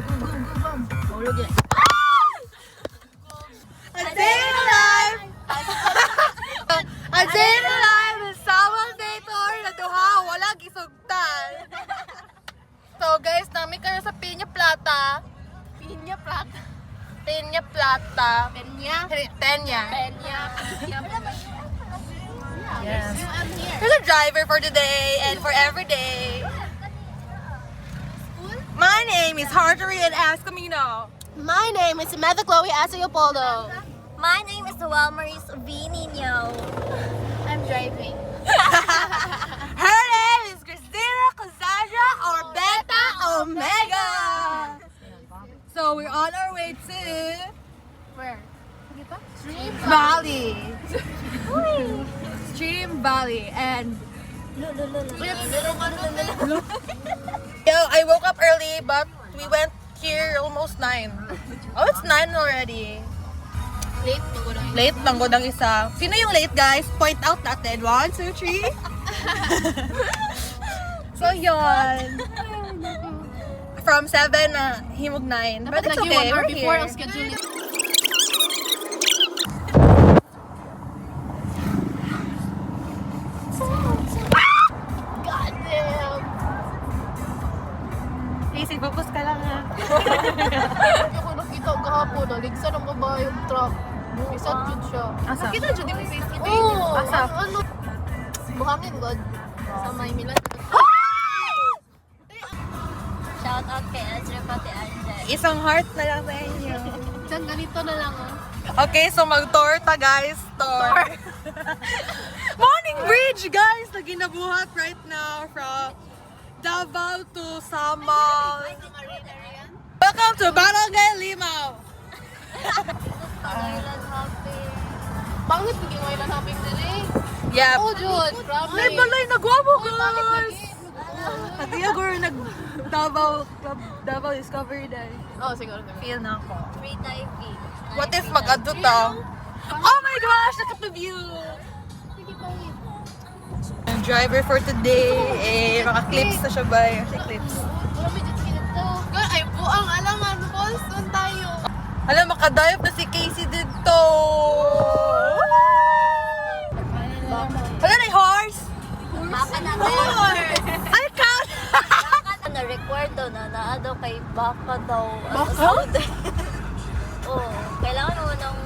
Mahulog yan. A day in the life! A day in the life is someone dator na duha, wala gisugtan. So guys, namin kayo sa Piña Plata. Pinya plata. Piña Plata. Penya. Tenya. Penya. Yes. I'm here. There's a driver for today and for every day. My name is Harjory and Ascamino. My name is Samantha Chloe Asayopoldо. My name is Walmaris V. Nino. I'm driving. Her name is Christina Cassandra or Beta Omega. So we're on our way to Where? Stream Valley. Stream Valley and yo, I woke up early but we went here almost 9. Oh, it's 9 already. Late na ko lang. Late lang ko ng isa. Sino yung late, guys? Point out natin. 1, 2, 3. So, yun. From 7 na himog 9. But it's okay, we're before here. ang schedule nito. God damn! Easy, focus ka lang ha. Hindi ko nakita kahapon. Naligsa ng babae yung truck. Isang yun siya. Asa? Nakita dyan yung face kita. Oo. Asa? Ano? Buhangin God. Sa may Milan. Shout out kay Ezra pati Angel. Isang heart na lang sa inyo. Diyan ganito na lang oh. Okay, so mag-tour ta guys. Tour. Morning Bridge guys! Na ginabuhat right now from Davao to Samal. Welcome to Barangay Limao. Pangailan happy. Pangit yung ngaylan haping nila eh. Yep. Oh, Jud. Grabe. Ay, balay, nagwamo Pangit guys! lagi. At yung girl, nag-Davao Davao Discovery Day. Oh, siguro. Feel na ako. Free diving. What if mag-adto ta? Oh my gosh! Look at the view! Sige, pangit. Ang driver for today, mga clips na siya ba? Kasi clips. Wala may jet ski nito. Girl, ay buang alangan. Balls, doon tayo. Alam, makadive na si Casey dito! Wala na yung horse! Baka na Ay, count! Baka na record daw na naado kay baka daw. Baka? Oo. Kailangan mo ng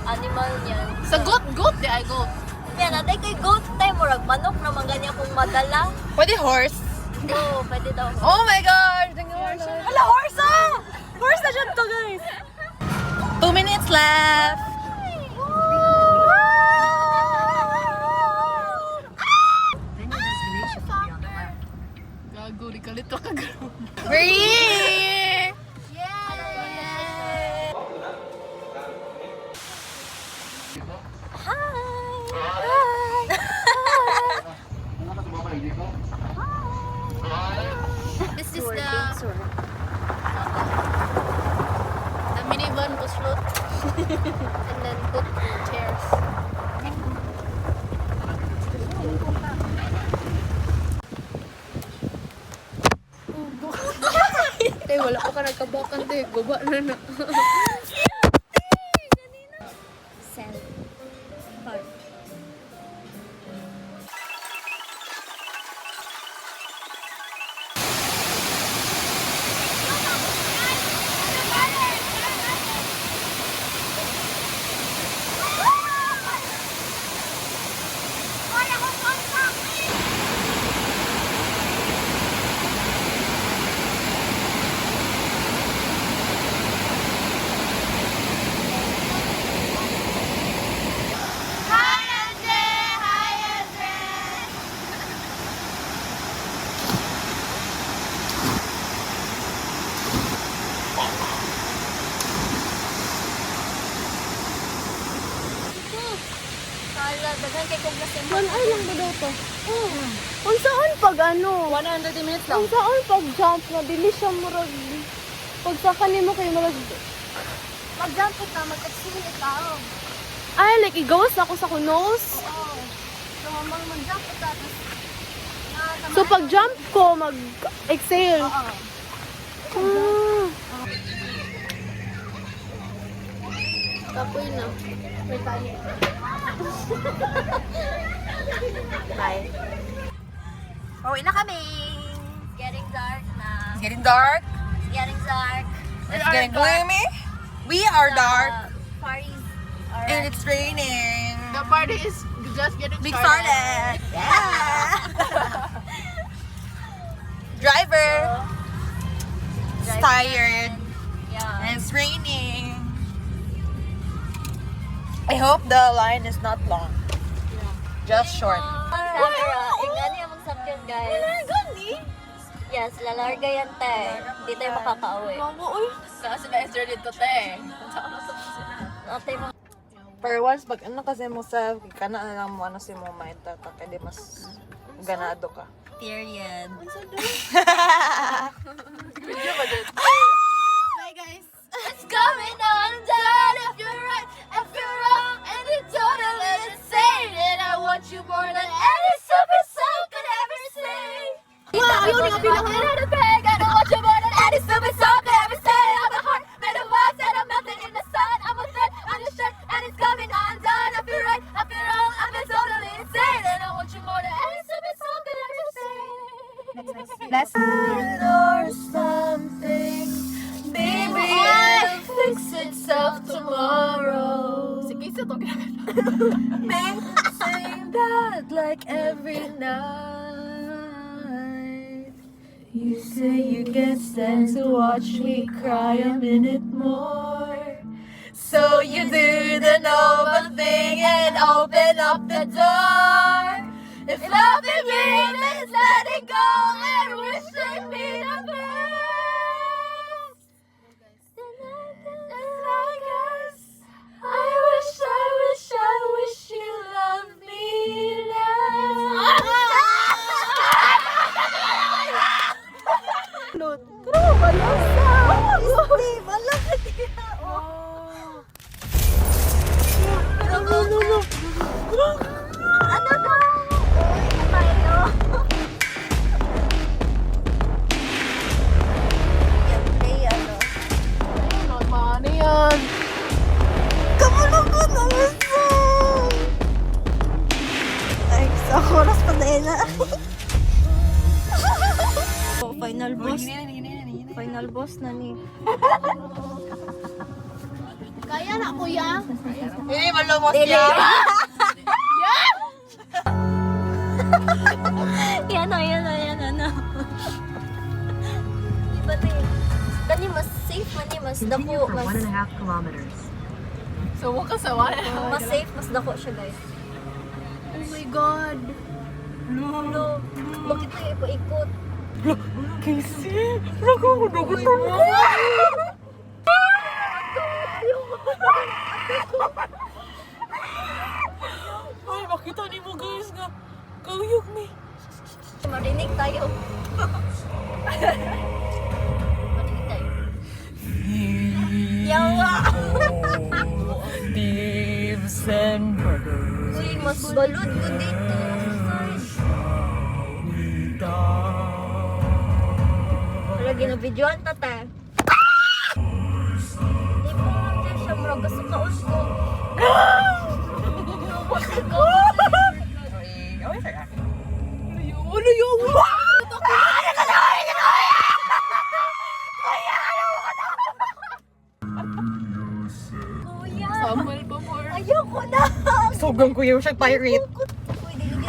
animal niyan. Sa goat, di ay goat. Yan, natin kay goat tayo. Murag manok naman ganyan kung madala. Pwede horse? Oo, pwede daw. Oh my God! Hala, horse ah! Horse na dyan to, guys! 2 minutes left! Gago, di kalito ka girl. We're here! This is the minivan was float. And then put chairs. Tay, wala ko ka nagkabakan, tay. Guba na na. Sell. Card. Kala, daghan kay kong lasing. One hour lang ba daw to? Kung saan pag ano? 100 minutes lang. Kung saan pag jump na, dili siya murag. Pag sa kanimo kayo murag. Mag-jump ka, mag-exhale tao. Ay, like igawas ako sa kunos. Oo. So, mag-jump ka, tapos So pag jump ko, mag-exhale. Oo. Ah. Kapoy na. May tayo. Bye. Pauwi na kami. It's getting dark na. It's getting dark. It's getting dark. It's getting gloomy. We are dark. Parties are And it's raining. The party is just getting Big started. started. Yeah. Driver. Is tired. Yeah. And it's raining. I hope the line is not long. Just short. Ingani ang magsakyan, guys. Yes, lalarga yan, te. Hindi tayo makakauwi. Kasi na-insert dito, te. Ate mo. Pero once pag ano kasi mo sa kana na lang mo ano si mo mind kaya di mas ganado ka. Period. Bye guys. It's coming undone if you're right, if you're wrong, and you're totally insane. And I want you more than any super soul could ever say. Wow, ayaw nga bilang I don't want you more than any super soul could ever say. I'm a heart made of wax and I'm melting in the sun. I'm a thread on your shirt and it's coming undone. I feel right, I feel wrong, I'm totally insane. And I want you more than any super soul could ever say. Let's Or something, baby, it'll fix itself tomorrow. Sige, sa to. Make saying that like every night. You say you can't stand to watch me cry a minute more. So you do the noble thing and open up the door. If loving me means letting go and wishing me the best, then I guess I wish you loved me less. Naman yan. Final boss. Final boss na ni. Kaya na, kuya. Hindi malumos yan. Yan o. Iba to yun. Kani mas safe man ni, mas dako, mas... 1.5 kilometers. So, ka sa wala. Mas safe, mas dako siya, guys. Oh my God. No, bakit tayo ipaikot? Casey, nagkakagugutan ko. Ay, makita ni mo guys nga. Kauyog me. Marinig tayo. Marinig tayo. Yawa! Beefs and burgers. Uy, mas balod ko dito. Wala ginabidyoan ta, te. Di mo lang dyan siya, murag kasukaon ko. Ano yung... Kuya! Samuel pa more. Ayoko na! Sobrang kuya siya pirate. Uy, dili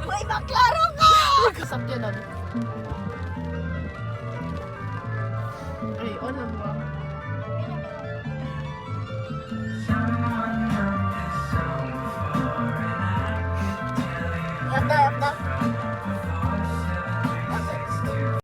Uy, maklaro ka! Sakyan na.